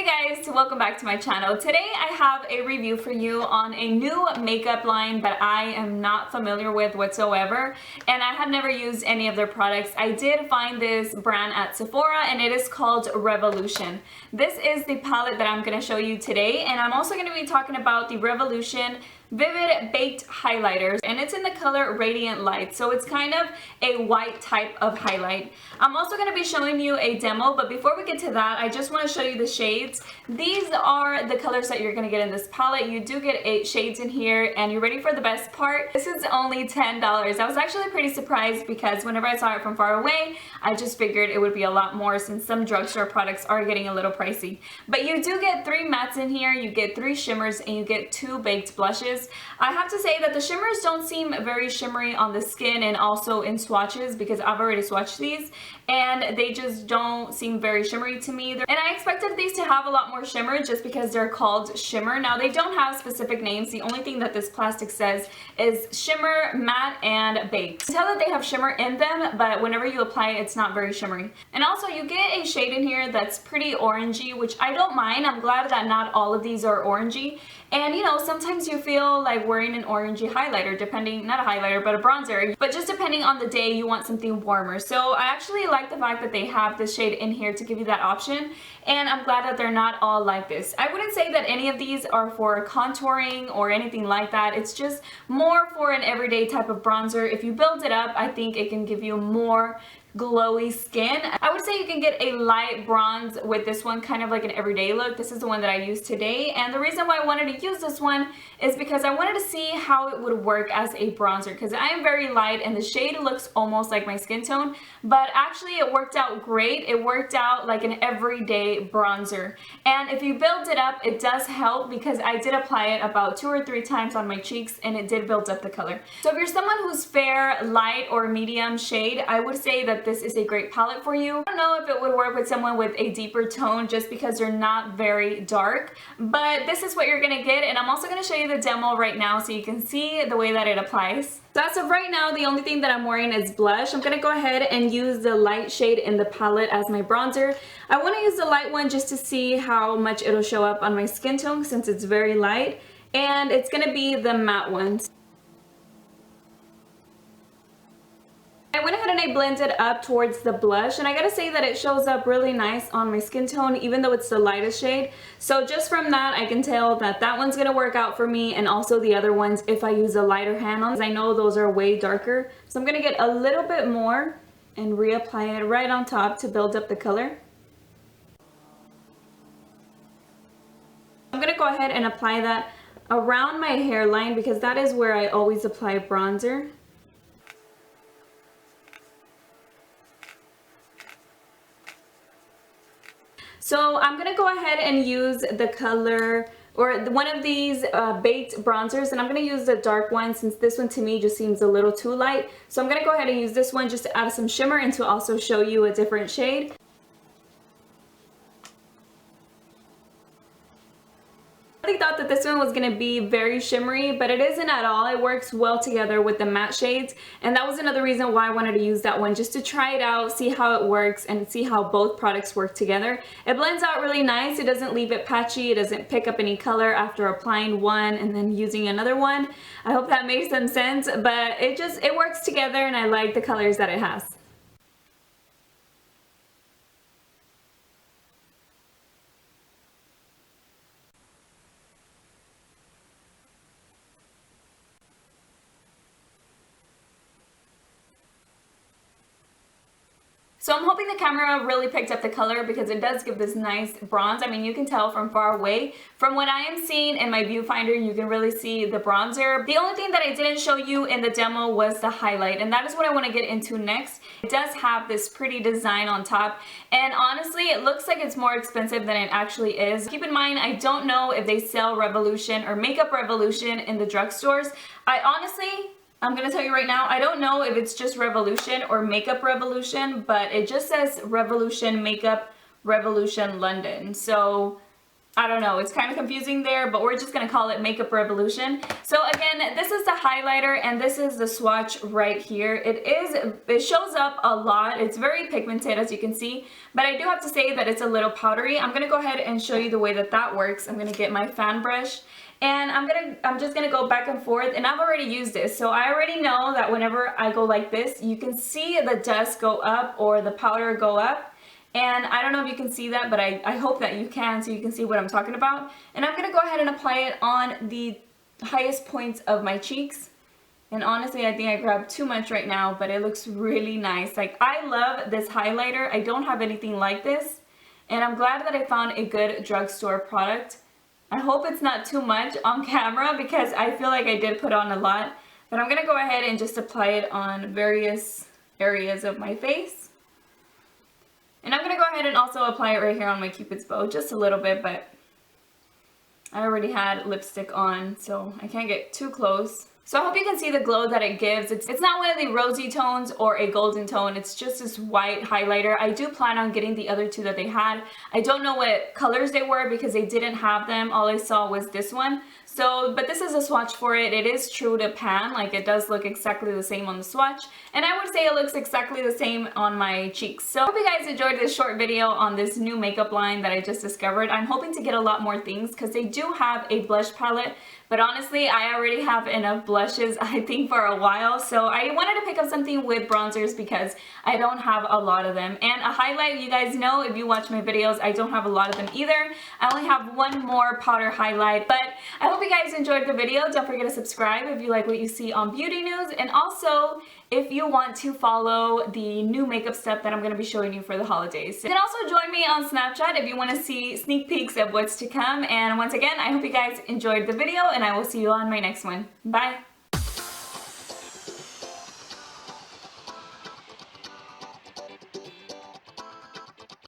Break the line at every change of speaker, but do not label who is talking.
guys, welcome back to my channel. Today I have a review for you on a new makeup line that I am not familiar with whatsoever, and I have never used any of their products. I did find this brand at Sephora and it is called Revolution. This is the palette that I'm going to show you today, and I'm also going to be talking about the Revolution Vivid Baked Highlighters, and it's in the color Radiant Light, so it's kind of a white type of highlight. I'm also going to be showing you a demo, but before we get to that, I just want to show you the shades. These are the colors that you're going to get in this palette. You do get 8 shades in here, and you're ready for the best part. This is only $10. I was actually pretty surprised because whenever I saw it from far away, I just figured it would be a lot more since some drugstore products are getting a little pricey. But you do get 3 mattes in here, you get 3 shimmers, and you get 2 baked blushes. I have to say that the shimmers don't seem very shimmery on the skin and also in swatches because I've already swatched these and they just don't seem very shimmery to me. And I expected these to have a lot more shimmer just because they're called shimmer. Now they don't have specific names. The only thing that this plastic says is shimmer, matte, and baked. You can tell that they have shimmer in them, but whenever you apply it, it's not very shimmery. And also you get a shade in here that's pretty orangey, which I don't mind. I'm glad that not all of these are orangey. And you know, sometimes you feel like wearing an orangey highlighter, depending, not a highlighter, but a bronzer, but just depending on the day you want something warmer. So I actually like the fact that they have this shade in here to give you that option, and I'm glad that they're not all like this. I wouldn't say that any of these are for contouring or anything like that. It's just more for an everyday type of bronzer. If you build it up, I think it can give you more glowy skin. I would say you can get a light bronze with this one, kind of like an everyday look. This is the one that I used today, and the reason why I wanted to use this one is because I wanted to see how it would work as a bronzer, because I am very light and the shade looks almost like my skin tone, but actually it worked out great. It worked out like an everyday bronzer, and if you build it up, it does help because I did apply it about 2 or 3 times on my cheeks and it did build up the color. So if you're someone who's fair, light, or medium shade, I would say that this is a great palette for you. I don't know if it would work with someone with a deeper tone just because they're not very dark, but this is what you're gonna get, and I'm also gonna show you the demo right now so you can see the way that it applies. So as of right now, the only thing that I'm wearing is blush. I'm gonna go ahead and use the light shade in the palette as my bronzer. I wanna use the light one just to see how much it'll show up on my skin tone since it's very light, and it's gonna be the matte ones. I went ahead and I blended up towards the blush, and I gotta say that it shows up really nice on my skin tone even though it's the lightest shade. So just from that I can tell that that one's gonna work out for me, and also the other ones if I use a lighter hand on. I know those are way darker, so I'm gonna get a little bit more and reapply it right on top to build up the color. I'm gonna go ahead and apply that around my hairline because that is where I always apply bronzer. So I'm going to go ahead and use the color, or one of these baked bronzers, and I'm going to use the dark one since this one to me just seems a little too light. So I'm going to go ahead and use this one just to add some shimmer and to also show you a different shade. I really thought that this one was going to be very shimmery, but it isn't at all. It works well together with the matte shades, and that was another reason why I wanted to use that one, just to try it out, see how it works, and see how both products work together. It blends out really nice. It doesn't leave it patchy. It doesn't pick up any color after applying one and then using another one. I hope that makes some sense, but it works together, and I like the colors that it has. So I'm hoping the camera really picked up the color because it does give this nice bronze. I mean, you can tell from far away. From what I am seeing in my viewfinder, you can really see the bronzer. The only thing that I didn't show you in the demo was the highlight, and that is what I want to get into next. It does have this pretty design on top, and honestly, it looks like it's more expensive than it actually is. Keep in mind, I don't know if they sell Revolution or Makeup Revolution in the drugstores. I'm gonna tell you right now, I don't know if it's just Revolution or Makeup Revolution, but it just says Revolution Makeup Revolution London. So I don't know, it's kind of confusing there, but we're just gonna call it Makeup Revolution. So again, this is the highlighter and this is the swatch right here. It shows up a lot. It's very pigmented, as you can see, but I do have to say that it's a little powdery. I'm gonna go ahead and show you the way that that works. I'm gonna get my fan brush and I'm just gonna go back and forth, and I've already used this, so I already know that whenever I go like this, you can see the dust go up or the powder go up. And I don't know if you can see that, but I hope that you can, so you can see what I'm talking about. And I'm going to go ahead and apply it on the highest points of my cheeks. And honestly, I think I grabbed too much right now, but it looks really nice. Like, I love this highlighter. I don't have anything like this. And I'm glad that I found a good drugstore product. I hope it's not too much on camera because I feel like I did put on a lot. But I'm going to go ahead and just apply it on various areas of my face. And I'm going to go ahead and also apply it right here on my Cupid's bow, just a little bit, but I already had lipstick on, so I can't get too close. So I hope you can see the glow that it gives. It's not one of the rosy tones or a golden tone. It's just this white highlighter. I do plan on getting the other two that they had. I don't know what colors they were because they didn't have them. All I saw was this one. So, but this is a swatch for it. It is true to pan. Like, it does look exactly the same on the swatch. And I would say it looks exactly the same on my cheeks. So I hope you guys enjoyed this short video on this new makeup line that I just discovered. I'm hoping to get a lot more things because they do have a blush palette. But honestly, I already have enough blushes, I think, for a while. So I wanted to pick up something with bronzers because I don't have a lot of them. And a highlight, you guys know, if you watch my videos, I don't have a lot of them either. I only have one more powder highlight. But I hope you guys enjoyed the video. Don't forget to subscribe if you like what you see on Beauty News. And also, if you want to follow the new makeup step that I'm going to be showing you for the holidays. You can also join me on Snapchat if you want to see sneak peeks of what's to come. And once again, I hope you guys enjoyed the video, and I will see you on my next one. Bye!